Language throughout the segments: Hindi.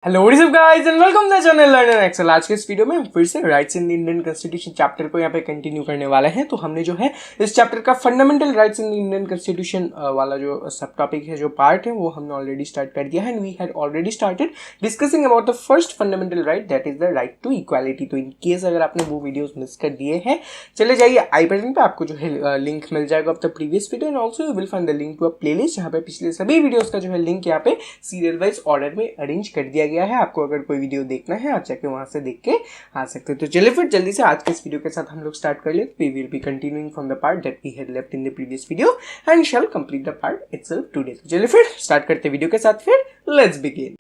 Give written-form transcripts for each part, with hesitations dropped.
Hello what is up guys and welcome to the channel learner excel. आज के इस वीडियो में हम फिर से rights in the Indian constitution chapter को यहाँ पे कंटिन्यू करने वाले हैं। तो हमने जो है इस चैप्टर का fundamental rights in the Indian constitution वाला जो सब टॉपिक है, जो पार्ट है, वो हमने ऑलरेडी स्टार्ट कर दिया है and we had already started discussing about the first fundamental right, that is the right to equality. तो इन केस अगर आपने वो वीडियोज मिस कर दिए हैं, चले जाइए आई बटन पे, आपको जो है लिंक मिल जाएगा of the previous video and also you will find the link to a playlist जहाँ पे पिछले सभी वीडियोज का जो है लिंक यहाँ पे सीरियल वाइज ऑर्डर में अरेंज कर दिया गया है। आपको अगर कोई वीडियो देखना है आप जाके वहां से देख के आ सकते हैं। तो चलिए फिर जल्दी से आज के इस वीडियो के साथ हम लोग स्टार्ट कर ले। We will be continuing from the part that we had left in the previous video and shall complete the part itself today. तो चलिए फिर स्टार्ट करते हैं वीडियो के साथ, फिर लेट्स बिगिन।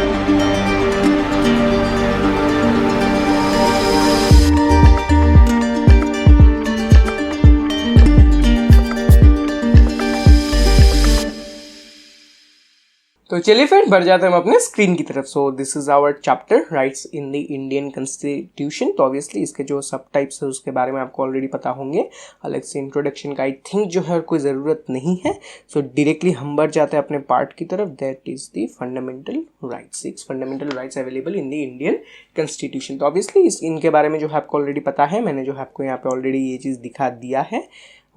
तो चलिए फिर बढ़ जाते हैं हम अपने स्क्रीन की तरफ। So this is our chapter rights in the Indian constitution. तो ऑब्वियसली इसके जो सब टाइप्स है उसके बारे में आपको ऑलरेडी पता होंगे। अलग से इंट्रोडक्शन का आई थिंक जो है कोई ज़रूरत नहीं है। सो डायरेक्टली हम बढ़ जाते हैं अपने पार्ट की तरफ, that is the fundamental rights. 6 fundamental rights available in the Indian constitution. तो ऑब्वियसली इनके बारे में जो है आपको ऑलरेडी पता है। मैंने जो है आपको यहाँ पे ऑलरेडी ये चीज़ दिखा दिया है।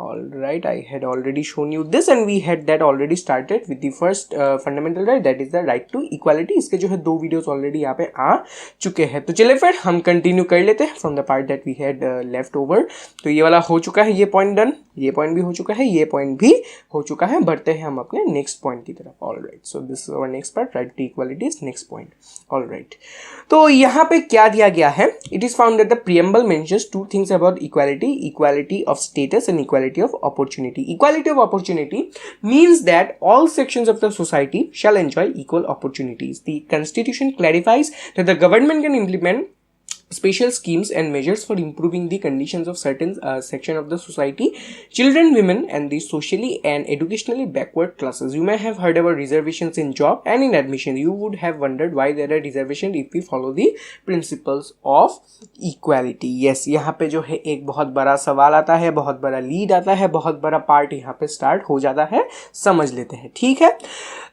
Alright, I had already shown you this and we had that already started with the first fundamental right, that is the right to equality। इसके जो है 2 वीडियोस ऑलरेडी यहाँ पे आ चुके हैं। तो चलिए फिर हम कंटिन्यू कर लेते हैं from the part that we had left over. तो ये वाला हो चुका है, ये पॉइंट डन, ये पॉइंट भी हो चुका है, ये पॉइंट भी हो चुका है। बढ़ते हैं हम अपने नेक्स्ट पॉइंट की तरफ। Alright, so this is our next part, right to equality is next point. Alright, तो यहाँ पे क्या दिया गया है? It is found that the preamble mentions 2 things about equality, equality of status and equality of opportunity. Equality of opportunity means that all sections of the society shall enjoy equal opportunities. The Constitution clarifies that the government can implement special schemes and measures for improving the conditions of certain section of the society, children, women and the socially and educationally backward classes. You may have heard about reservations in job and in admission. You would have wondered why there are reservations if we follow the principles of equality. Yes, यहाँ पे जो है एक बहुत बड़ा सवाल आता है, बहुत बड़ा लीड आता है, बहुत बड़ा पार्ट यहाँ पे स्टार्ट हो जाता है। समझ लेते हैं, ठीक है।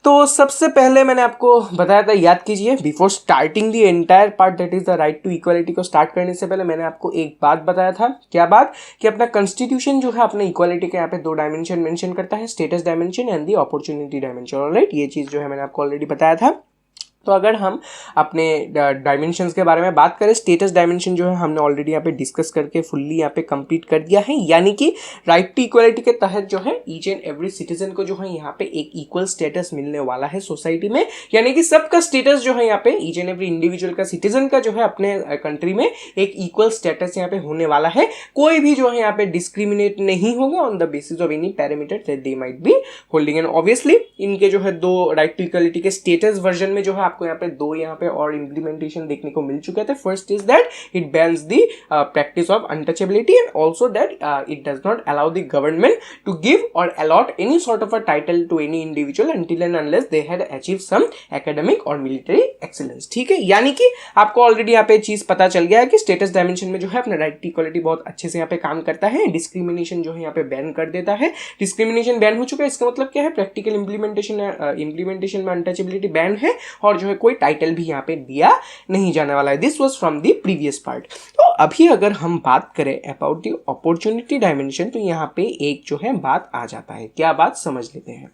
तो सबसे पहले मैंने आपको बताया था, याद कीजिए, before starting the entire part that is the right to equality को स्टार्ट करने से पहले मैंने आपको एक बात बताया था। क्या बात? कि अपना कॉन्स्टिट्यूशन जो है अपने इक्वालिटी के यहाँ पे 2 डायमेंशन मेंशन करता है, status dimension and the opportunity dimension. Alright, ये चीज जो है मैंने आपको ऑलरेडी बताया था। तो अगर हम अपने डायमेंशंस के बारे में बात करें, स्टेटस डायमेंशन जो है हमने ऑलरेडी यहाँ पे डिस्कस करके फुल्ली यहाँ पे कंप्लीट कर दिया है। यानी कि राइट टू इक्वालिटी के तहत जो है ईच एंड एवरी सिटीजन को जो है यहाँ पे एक इक्वल स्टेटस मिलने वाला है सोसाइटी में। यानी कि सबका स्टेटस जो है यहाँ पे ईच एंड एवरी इंडिविजुअल का, सिटीजन का जो है अपने कंट्री में एक इक्वल स्टेटस यहाँ पे होने वाला है। कोई भी जो है यहाँ पे डिस्क्रिमिनेट नहीं होगा on the basis of any parameter that they might be holding. And obviously इनके जो है 2 राइट टू इक्वालिटी के स्टेटस वर्जन में जो है आपको यहाँ पे 2 यहाँ पे और इम्प्लीमेंटेशन देखने को मिल चुके थे। First is that it bans the practice of untouchability and also that it does not allow the government to give और allot any sort of a title to any individual until and unless they had achieved some academic or military excellence। ठीक है, यानी कि आपको ऑलरेडी यहाँ पे चीज पता चल गया है कि स्टेटस डायमेंशन में जो है अपना राइट टू इक्वालिटी बहुत अच्छे से यहाँ पे काम करता है। डिस्क्रिमिनेशन जो है यहाँ पे बैन कर देता है। डिस्क्रिमिनेशन बैन हो चुका है, इसका मतलब क्या है? प्रैक्टिकल इंप्लीमेंटेशन में अनटचेबिलिटी बैन है और जो है कोई टाइटल भी यहाँ पे दिया नहीं जाने वाला है। This was from the previous part. तो अभी अगर हम बात करें अबाउट द अपॉर्चुनिटी डायमेंशन, तो यहाँ पे एक जो है बात आ जाता है। क्या बात? समझ लेते हैं।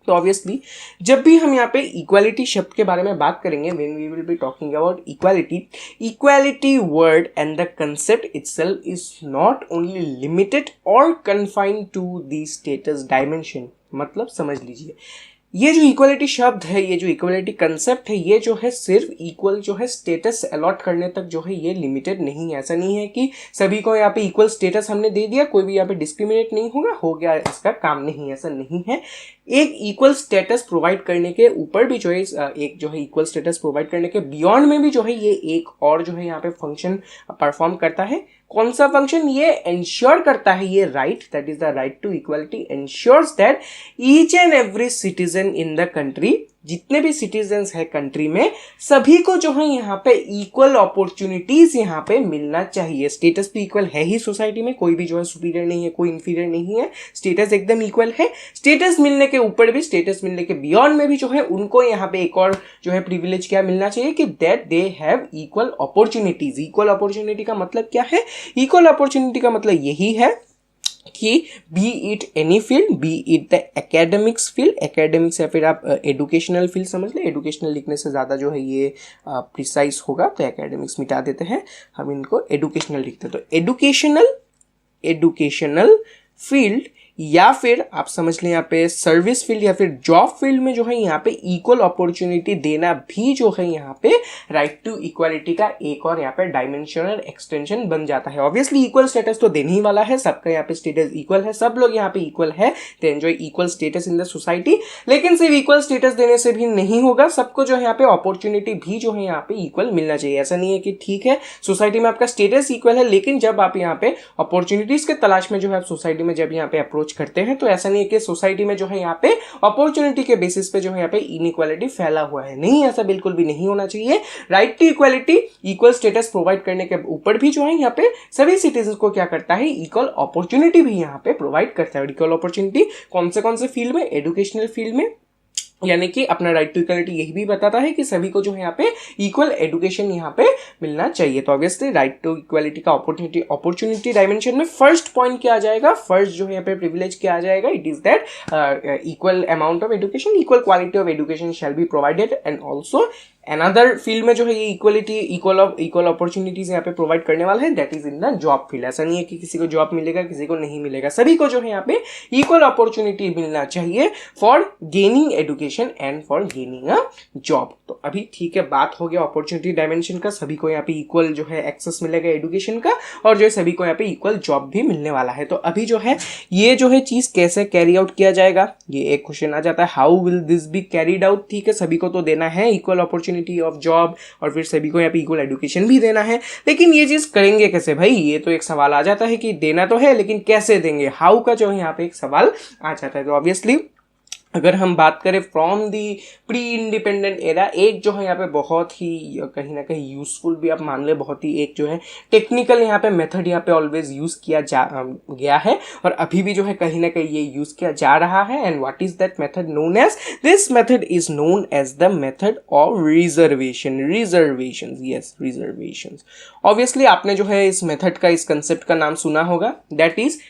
तो ऑब्वियसली जब भी हम यहाँ पे इक्वालिटी शब्द के बारे में बात करेंगे, when we will be talking about equality, equality word and the concept itself is not only limited और confined to the status dimension. मतलब समझ लीजिए, ये जो इक्वालिटी शब्द है, ये जो इक्वालिटी कंसेप्ट है, ये जो है सिर्फ इक्वल जो है स्टेटस अलॉट करने तक जो है ये लिमिटेड नहीं है। ऐसा नहीं है कि सभी को यहाँ पे इक्वल स्टेटस हमने दे दिया, कोई भी यहाँ पे डिस्क्रिमिनेट नहीं होगा, हो गया इसका काम, नहीं, ऐसा नहीं है। एक इक्वल स्टेटस प्रोवाइड करने के ऊपर भी जो है एक जो है इक्वल स्टेटस प्रोवाइड करने के बियॉन्ड में भी जो है ये एक और जो है यहाँ पे फंक्शन परफॉर्म करता है। कौन सा फंक्शन? ये इंश्योर करता है, ये right, that is the right to equality, ensures that each and every citizen in the country जितने भी सिटीजन्स है कंट्री में सभी को जो है यहाँ पे इक्वल अपॉर्चुनिटीज यहाँ पे मिलना चाहिए। स्टेटस भी इक्वल है ही सोसाइटी में, कोई भी जो है सुपीरियर नहीं है, कोई इंफीरियर नहीं है, स्टेटस एकदम इक्वल है। स्टेटस मिलने के ऊपर भी, स्टेटस मिलने के बियॉन्ड में भी जो है उनको यहाँ पे एक और जो है प्रिविलेज क्या मिलना चाहिए कि that they have equal opportunities. Equal opportunity का मतलब क्या है? इक्वल अपॉर्चुनिटी का मतलब यही है कि B it any field, B it the academics field, academics या फिर आप एडुकेशनल फील्ड समझ लें, एडुकेशनल लिखने से ज़्यादा जो है ये प्रिसाइज होगा, तो एकेडमिक्स मिटा देते हैं, हम इनको एडुकेशनल लिखते हैं। तो एडुकेशनल फील्ड या फिर आप समझ लें यहाँ पे सर्विस फील्ड या फिर जॉब फील्ड में जो है यहाँ पे इक्वल अपॉर्चुनिटी देना भी जो है यहाँ पे राइट टू इक्वालिटी का एक और यहाँ पे डायमेंशनल एक्सटेंशन बन जाता है। ऑब्वियसली इक्वल स्टेटस तो देने ही वाला है, सबका यहाँ पे स्टेटस इक्वल है, सब लोग यहाँ पे इक्वल है, तो enjoy equal status in the society. लेकिन सिर्फ इक्वल स्टेटस देने से भी नहीं होगा, सबको जो है यहाँ पे अपॉर्चुनिटी भी जो है यहाँ पे इक्वल मिलना चाहिए। ऐसा नहीं है कि ठीक है सोसाइटी में आपका स्टेटस इक्वल है, लेकिन जब आप यहाँ पे अपॉर्चुनिटीज के तलाश में जो है सोसाइटी में जब यहाँ पे अप्रोच करते हैं तो ऐसा नहीं है कि सोसाइटी में जो है यहाँ पे अपॉर्चुनिटी के बेसिस पे जो है यहाँ पे इनइक्वालिटी फैला हुआ है। नहीं, ऐसा बिल्कुल भी नहीं होना चाहिए। Right to equality, equal status provide करने के ऊपर भी जो है यहाँ पे सभी सिटीजन को क्या करता है, इक्वल अपॉर्चुनिटी भी यहाँ पे प्रोवाइड करता है। इक्वल अपॉर्चुनिटी कौन से फील्ड में? एजुकेशनल फील्ड में, यानी कि अपना राइट टू इक्वालिटी यही भी बताता है कि सभी को जो है यहाँ पे इक्वल एजुकेशन यहाँ पे मिलना चाहिए। तो ऑब्वियसली राइट टू इक्वालिटी का अपॉर्चुनिटी डायमेंशन में फर्स्ट पॉइंट क्या आ जाएगा, फर्स्ट जो है यहाँ पे प्रिविलेज क्या आ जाएगा, it is that equal amount of education, equal quality of education shall be provided and also another field में जो है ये इक्वलिटी इक्वल अपॉर्चुनिटीज यहाँ पे प्रोवाइड करने वाला है, that is in the job field. ऐसा नहीं है कि किसी को जॉब मिलेगा किसी को नहीं मिलेगा, सभी को जो है यहाँ पे इक्वल अपॉर्चुनिटी मिलना चाहिए for gaining education and for gaining a job. तो अभी ठीक है, बात हो गया अपॉर्चुनिटी डायमेंशन का, सभी को यहाँ पे इक्वल जो है एक्सेस मिलेगा एजुकेशन का और जो है सभी को यहाँ पे इक्वल जॉब भी मिलने वाला है। तो अभी जो है ये जो है चीज कैसे कैरी आउट किया जाएगा, ये एक क्वेश्चन आ जाता है, how will this be carried out. ठीक है, सभी को तो देना है इक्वल अपॉर्चुनिटी ऑफ जॉब और फिर सभी को यहाँ पे इक्वल एजुकेशन भी देना है, लेकिन ये चीज करेंगे कैसे भाई? ये तो एक सवाल आ जाता है कि देना तो है लेकिन कैसे देंगे, हाउ का जो है यहाँ पे एक सवाल आ जाता है। तो ऑब्वियसली अगर हम बात करें from the pre independent era, एक जो है यहाँ पे बहुत ही कहीं ना कहीं यूजफुल भी आप मान ले, बहुत ही एक जो है टेक्निकल यहाँ पे मेथड यहाँ पे ऑलवेज यूज किया गया है और अभी भी जो है कहीं ना कहीं ये यूज किया जा रहा है। And what is that method known as? This method is known as the method of reservation. Yes, reservation. Obviously आपने जो है इस मेथड का, इस कंसेप्ट का नाम सुना होगा, दैट इज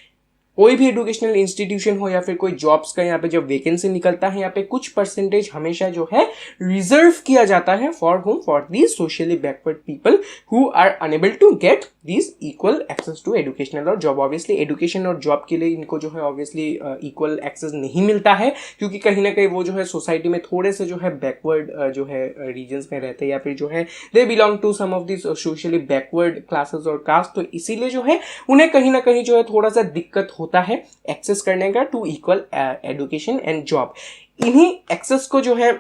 कोई भी एजुकेशनल इंस्टीट्यूशन हो या फिर कोई जॉब्स का यहाँ पे जब वैकेंसी निकलता है यहाँ पे कुछ परसेंटेज हमेशा जो है रिजर्व किया जाता है for whom, for these socially backward people who are unable to get this equal access to educational और जॉब। ऑब्वियसली एजुकेशन और जॉब के लिए इनको जो है ऑब्वियसली इक्वल एक्सेस नहीं मिलता है, क्योंकि कहीं ना कहीं वो जो है सोसाइटी में थोड़े से जो है बैकवर्ड जो है रीजन्स में रहते हैं या फिर जो है they belong to some of this socially backward classes और कास्ट, तो इसीलिए जो है उन्हें कहीं ना कहीं जो है थोड़ा सा दिक्कत होता है एक्सेस करने का to equal education and job. इन्हीं एक्सेस को जो है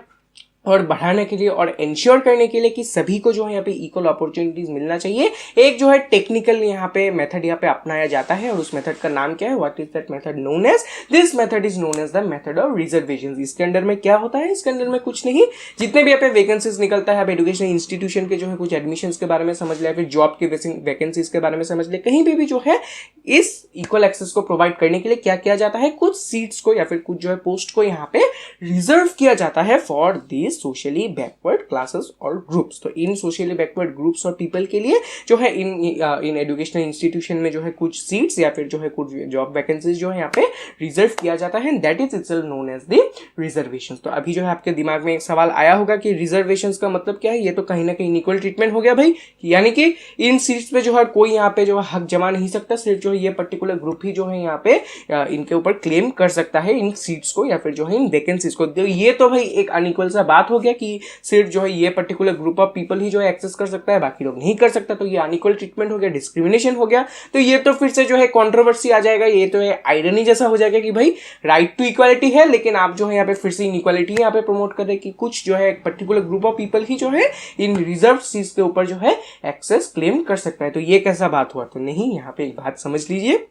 और बढ़ाने के लिए और इंश्योर करने के लिए कि सभी को जो है यहाँ पे इक्वल अपॉर्चुनिटीज मिलना चाहिए, एक जो है टेक्निकल यहाँ पे मेथड यहाँ पे अपनाया जाता है और उस मेथड का नाम क्या है? What is that method known as? This method is known as the method of reservation. इसके अंडर में क्या होता है? इसके अंडर में कुछ नहीं, जितने भी यहाँ पे वैकेंसीज निकलता है, आप एजुकेशन इंस्टीट्यूशन के जो है कुछ एडमिशंस के बारे में समझ ले या फिर जॉब के वैकेंसीज के बारे में समझ ले, कहीं भी जो है इस इक्वल एक्सेस को प्रोवाइड करने के लिए क्या किया जाता है? कुछ सीट्स को या फिर कुछ जो है पोस्ट को यहाँ पे रिजर्व किया जाता है for this socially backward classes और ग्रुप्स। तो इन सोशली बैकवर्ड ग्रुप्स और पीपल के लिए जो है इन एजुकेशनल इंस्टीट्यूशन में जो है कुछ सीट्स या फिर जो है कुछ जॉब वैकेंसीज जो है यहाँ पे रिजर्व किया जाता है, that is itself known as the reservation. तो अभी जो है आपके दिमाग में एक सवाल आया होगा कि रिजर्वेशन का मतलब क्या है? ये तो कहीं ना कहीं इक्वल ट्रीटमेंट हो गया भाई, यानी कि इन सीट्स पे जो है कोई यहाँ पे जो है हक जमा नहीं सकता, सिर्फ जो है ये पर्टिकुलर ग्रुप ही जो है यहाँ पे इनके ऊपर क्लेम कर सकता है इन सीट्स को या फिर जो है इन वैकेंसीज को। ये तो भाई एक अनइक्वल सा बात हो गया कि सिर्फ जो है ये पर्टिकुलर ग्रुप ऑफ पीपल ही जो है एक्सेस कर सकता है, बाकी लोग नहीं कर सकता, तो ये अनइक्वल ट्रीटमेंट हो गया, डिस्क्रिमिनेशन हो गया। तो ये तो फिर से जो है कंट्रोवर्सी आ जाएगा, ये तो है आयरनी जैसा हो जाएगा कि भाई राइट टू इक्वालिटी है लेकिन आप जो है यहाँ पे फिर से इनइक्वालिटी यहाँ पे प्रमोट कर रहे हैं कि कुछ जो है पर्टिकुलर ग्रुप ऑफ पीपल ही जो है इन रिजर्व सीट्स के ऊपर जो है एक्सेस क्लेम कर सकता है। तो ये कैसा बात हुआ? तो नहीं, यहाँ पे एक बात समझ लीजिए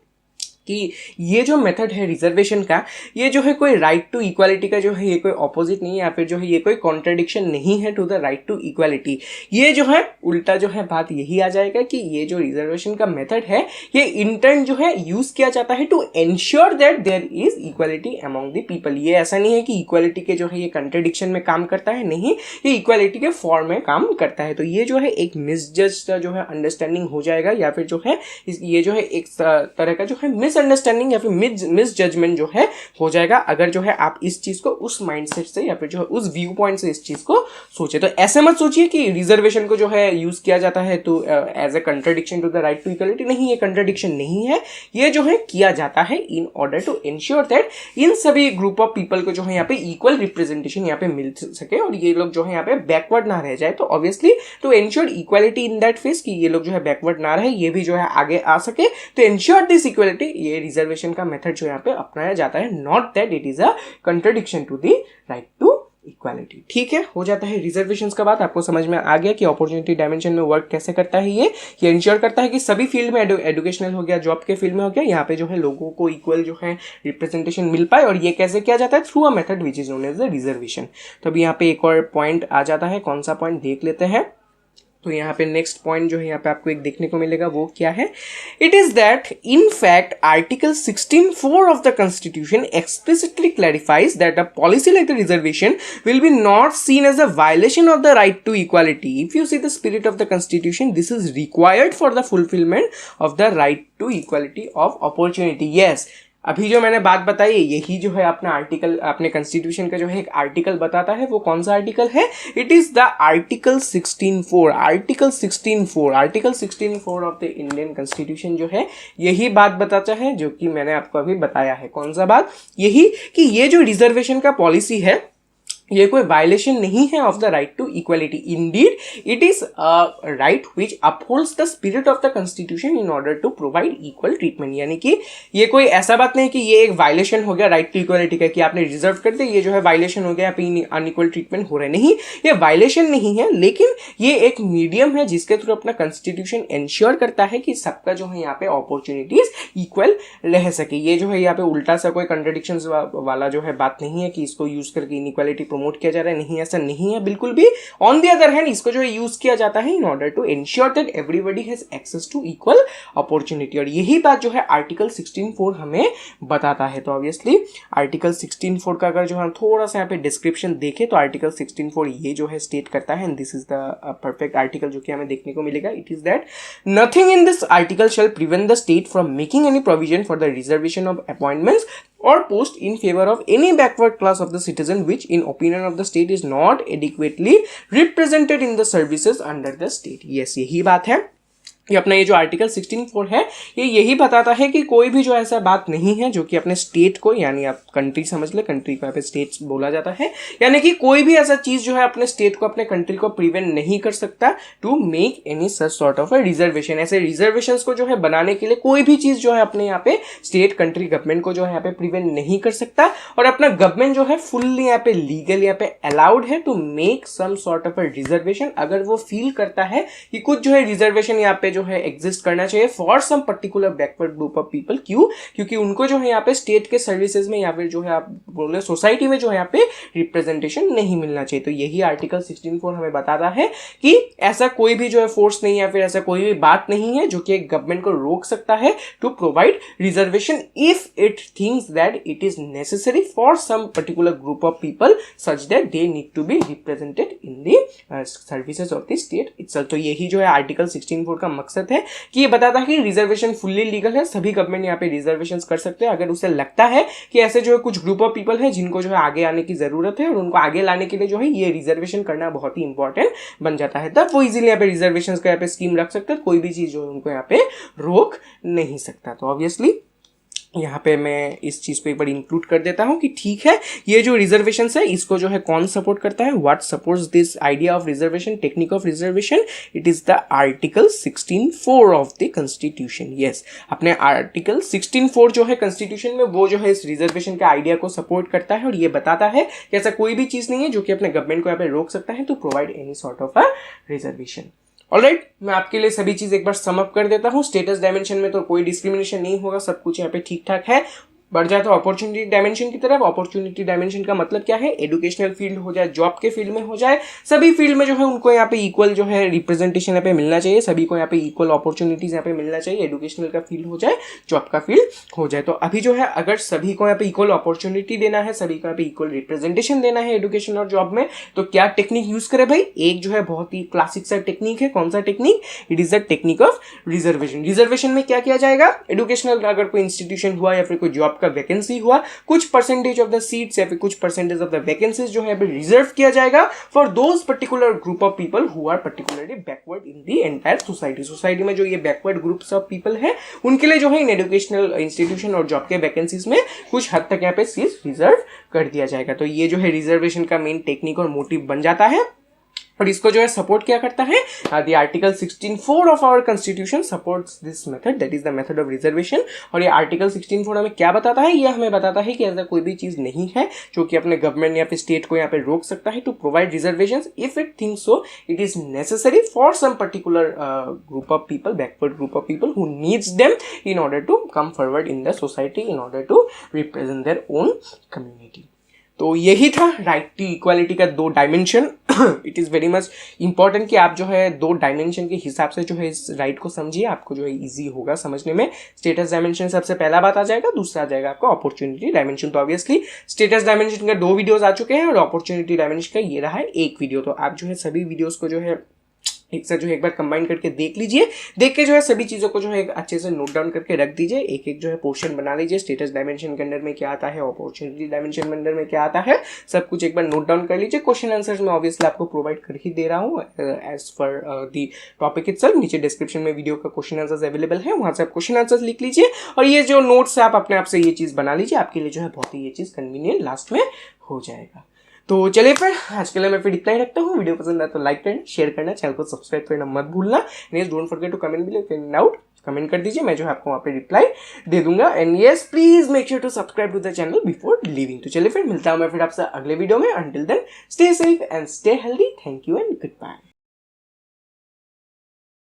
कि ये जो मेथड है रिजर्वेशन का, ये जो है कोई राइट टू इक्वालिटी का जो है ये कोई ऑपोजिट नहीं है, या फिर जो है ये कोई कॉन्ट्रडिक्शन नहीं है to the right to equality. ये जो है उल्टा जो है बात यही आ जाएगा कि ये जो रिजर्वेशन का मेथड है ये इंटर्न जो है यूज किया जाता है to ensure that there is equality among the people. ये ऐसा नहीं है कि इक्वालिटी के जो है ये कॉन्ट्रडिक्शन में काम करता है, नहीं, ये इक्वालिटी के फॉर्म में काम करता है। तो ये जो है एक मिसजज जो है अंडरस्टैंडिंग हो जाएगा, या फिर जो है ये जो है एक तरह का जो है मिसअंडरस्टैंडिंग या फिर मिस जजमेंट जो है हो जाएगा, अगर जो है आप इस चीज को उस माइंडसेट से या फिर जो है उस व्यू पॉइंट से इस चीज को सोचे। तो ऐसे मत सोचिए कि रिजर्वेशन को जो है यूज किया जाता है तो as a contradiction to the right to equality. नहीं, ये कंट्रडिक्शन नहीं है, ये जो है किया जाता है in order to ensure that in सभी ग्रुप ऑफ पीपल को जो है यहाँ पे इक्वल रिप्रेजेंटेशन यहाँ पे मिल सके और ये लोग जो है यहाँ पे बैकवर्ड ना रह जाए। तो obviously to ensure equality in that face कि ये लोग जो है बैकवर्ड ना रहे, ये भी जो है आगे आ सके, तो एंश्योर दिस इक्वालिटी, ये रिजर्वेशन का मेथड जो यहाँ पे अपनाया जाता है, not that it is a contradiction to the right to equality. ठीक है, हो जाता है रिजर्वेशंस का बात। आपको समझ में आ गया कि अपॉर्चुनिटी डायमेंशन में वर्क कैसे करता है। ये इंश्योर करता है कि सभी फील्ड में, एजुकेशनल हो गया, जॉब के फील्ड में हो गया, यहाँ पे जो है लोगों को इक्वल जो है रिप्रेजेंटेशन मिल पाए। और ये कैसे किया जाता है? Through a method which is known as the reservation. तो अभी यहाँ पे एक और पॉइंट आ जाता है, कौन सा पॉइंट देख लेते हैं। तो यहाँ पे नेक्स्ट पॉइंट जो है यहाँ पे आपको एक देखने को मिलेगा, वो क्या है? It is that in fact article 16(4) of the constitution explicitly clarifies that a policy like the reservation will be not seen as a violation of the right to equality if you see the spirit of the constitution this is required for the fulfilment of the right to equality of opportunity. Yes, अभी जो मैंने बात बताई यही जो है अपना आर्टिकल, अपने कॉन्स्टिट्यूशन का जो है एक आर्टिकल बताता है। वो कौन सा आर्टिकल है? It is the article 16(4). Article 16(4) of the Indian constitution जो है यही बात बताता है जो कि मैंने आपको अभी बताया है। कौन सा बात? यही कि ये जो रिजर्वेशन का पॉलिसी है ये कोई वायलेशन नहीं है of the right to equality. Indeed it is a right which upholds the spirit of the constitution in order to provide equal treatment. यानी कि ये कोई ऐसा बात नहीं कि ये एक वायलेशन हो गया राइट टू इक्वालिटी का, कि आपने रिजर्व कर दिया, ये जो है वायलेशन हो गया, अनइक्वल ट्रीटमेंट हो रहा है। नहीं, ये वायलेशन नहीं है, लेकिन ये एक मीडियम है जिसके थ्रू अपना कॉन्स्टिट्यूशन इंश्योर करता है कि सबका जो है यहाँ पे अपॉर्चुनिटीज इक्वल रह सके। ये जो है यहाँ पे उल्टा सा कोई कंट्रडिक्शन वाला जो है बात नहीं है कि इसको यूज करके इनइक्वालिटी प्रमोट किया जा रहा है। नहीं, ऐसा नहीं है बिल्कुल भी। ऑन द अदर हैंड इसको जो है यूज किया जाता है in order to ensure that everybody has access to equal opportunity. और यही बात जो है आर्टिकल 16(4) हमें बताता है। तो ऑब्वियसली आर्टिकल 16(4) का अगर जो हम थोड़ा सा यहाँ पे डिस्क्रिप्शन देखें तो आर्टिकल 16(4) ये जो है स्टेट करता है, and this is the perfect article जो कि हमें देखने को मिलेगा। It is that nothing in this article shall prevent the state from making any provision for the reservation of appointments or post in favor of any backward class of the citizen which in opinion of the state is not adequately represented in the services under the state। yes, यही बात है। ये अपना ये जो आर्टिकल 16(4) है ये यही बताता है कि कोई भी जो ऐसा बात नहीं है जो कि अपने स्टेट को, यानी आप कंट्री समझ ले, कंट्री को यहाँ पे स्टेट्स बोला जाता है, यानी कि कोई भी ऐसा चीज जो है अपने स्टेट को, अपने कंट्री को प्रिवेंट नहीं कर सकता to make any such sort of a reservation. ऐसे रिजर्वेशंस को जो है बनाने के लिए कोई भी चीज जो है अपने यहाँ पे स्टेट, कंट्री, गवर्नमेंट को जो है यहाँ पे प्रिवेंट नहीं कर सकता। और अपना गवर्नमेंट जो है फुल्ली यहाँ पे लीगल यहाँ पे अलाउड है to make some sort of a reservation अगर वो फील करता है कि कुछ जो है रिजर्वेशन यहाँ पे जो है एग्जिस्ट करना चाहिए for some particular backward group of people. क्यों? क्योंकि उनको जो है यहाँ पे स्टेट के सर्विसेज में या फिर जो है आप बोले सोसाइटी में जो है यहाँ पे रिप्रेजेंटेशन नहीं मिलना चाहिए। तो यही आर्टिकल 16(4) हमें बताता है कि ऐसा कोई भी जो है फोर्स नहीं है, या फिर ऐसा कोई भी बात नहीं है जो कि एक गवर्नमेंट को रोक सकता है to provide reservation if it thinks that it is necessary for some particular group of people such that they need to be represented in the services of the state itself. तो यही जो है आर्टिकल 16(4) का मकसद है कि ये बताता है कि रिजर्वेशन फुल्ली लीगल है, सभी गवर्नमेंट यहाँ पे रिजर्वेशंस कर सकते हैं। अगर उसे लगता है कि ऐसे जो है कुछ ग्रुप ऑफ पीपल है जिनको जो है आगे आने की जरूरत है और उनको आगे लाने के लिए जो है ये रिजर्वेशन करना बहुत ही इंपॉर्टेंट बन जाता है, तब वो इजीली यहाँ पे रिजर्वेशन का यहाँ पे स्कीम रख सकते हैं। कोई भी चीज जो है उनको यहाँ पे रोक नहीं सकता। तो ऑब्वियसली यहाँ पे मैं इस चीज को एक बार इंक्लूड कर देता हूँ कि ठीक है, ये जो रिजर्वेशन है इसको जो है कौन सपोर्ट करता है, what supports this idea of reservation, technique of reservation? It is the article 16(4) of the constitution. Yes, अपने आर्टिकल 16(4) जो है कॉन्स्टिट्यूशन में वो जो है इस रिजर्वेशन के आइडिया को सपोर्ट करता है और ये बताता है कि ऐसा कोई भी चीज नहीं है जो कि अपने गवर्नमेंट को यहाँ पे रोक सकता है to provide any sort of a reservation. Alright, मैं आपके लिए सभी चीज एक बार सम अप कर देता हूँ। स्टेटस डायमेंशन में तो कोई डिस्क्रिमिनेशन नहीं होगा, सब कुछ यहाँ पे ठीक ठाक है। बढ़ जाए तो अपॉर्चुनिटी डायमेंशन की तरफ। अपॉर्चुनिटी डायमेंशन का मतलब क्या है, एजुकेशनल फील्ड हो जाए, जॉब के फील्ड में हो जाए, सभी फील्ड में जो है उनको यहाँ पे इक्वल जो है रिप्रेजेंटेशन यहाँ पे मिलना चाहिए, सभी को यहाँ पे इक्वल अपॉर्चुनिटीज यहाँ पे मिलना चाहिए। एजुकेशनल का फील्ड हो जाए, जॉब का फील्ड हो जाए। तो अभी जो है अगर सभी को यहाँ पे इक्वल अपॉर्चुनिटी देना है, सभी को यहाँ पे इक्वल रिप्रेजेंटेशन देना है एजुकेशन और जॉब में, तो क्या टेक्निक यूज करे भाई? एक जो है बहुत ही क्लासिक सा टेक्निक है। कौन सा technique? It is the technique of reservation. Reservation में क्या किया जाएगा? एजुकेशनल अगर कोई इंस्टीट्यूशन हुआ या फिर कोई जॉब का वैकेंसी हुआ, कुछ परसेंटेज ऑफ द सीट्स या फिर कुछ परसेंटेज ऑफ द वैकेंसीज जो है रिजर्व किया जाएगा for those particular group of people who are particularly backward in the entire society. Society में जो ये बैकवर्ड ग्रुप्स ऑफ पीपल है उनके लिए जो है इन एजुकेशनल इंस्टीट्यूशन और जॉब के वैकेंसीज में कुछ हद तक यहाँ पे सीट रिजर्व कर दिया जाएगा। तो ये जो है रिजर्वेशन का मेन टेक्निक और मोटिव बन जाता है। और इसको जो है सपोर्ट क्या करता है? The article 16(4) of our constitution supports this method, that is the method of reservation. और ये आर्टिकल 16(4) हमें क्या बताता है? ये हमें बताता है कि ऐसा कोई भी चीज नहीं है जो कि अपने गवर्नमेंट या फिर स्टेट को यहाँ पे रोक सकता है to provide reservation if it thinks so it is necessary for some particular group of people, backward group of people who needs them in order to come forward in the society, in order to represent their own community. तो यही था राइट टू इक्वालिटी का 2 dimension. It is very much important कि आप जो है 2 डायमेंशन के हिसाब से जो है इस राइट को समझिए, आपको जो है इजी होगा समझने में। स्टेटस डायमेंशन सबसे पहला बात आ जाएगा, दूसरा आ जाएगा आपका अपॉर्चुनिटी डायमेंशन। तो ऑब्वियसली स्टेटस डायमेंशन का 2 वीडियोस आ चुके हैं और अपॉर्चुनिटी डायमेंशन का ये रहा है 1 वीडियो। तो आप जो है सभी वीडियोस को जो है एक साथ जो है एक बार कंबाइन करके देख लीजिए, देख के जो है सभी चीज़ों को जो है अच्छे से नोट डाउन करके रख दीजिए, एक एक जो है पोर्शन बना लीजिए। स्टेटस डायमेंशन के अंदर में क्या आता है, अपॉर्चुनिटी डायमेंशन के अंदर में क्या आता है, सब कुछ एक बार नोट डाउन कर लीजिए। क्वेश्चन आंसर्स में ऑब्वियसली आपको प्रोवाइड कर ही दे रहा हूँ as per the topic itself. नीचे डिस्क्रिप्शन में वीडियो का क्वेश्चन आंसर्स अवेलेबल है, वहाँ से आप क्वेश्चन आंसर्स लिख लीजिए और ये जो नोट्स है आप अपने आप से ये चीज़ बना लीजिए, आपके लिए जो है बहुत ही ये चीज़ कन्वीनियंट लास्ट में हो जाएगा। तो चलिए फिर आज के लिए मैं फिर इतना ही रखता हूँ। वीडियो पसंद आया तो लाइक करना, शेयर करना, चैनल को सब्सक्राइब करना मत भूलना। And don't forget to comment below if any doubt, comment कर दीजिए, मैं जो है आपको वहाँ पे रिप्लाई दे दूंगा। And yes please make sure to subscribe to the channel before leaving. तो चलिए फिर मिलता हूँ मैं फिर आपसे अगले वीडियो में। Until then stay safe and stay healthy. Thank you and good bye.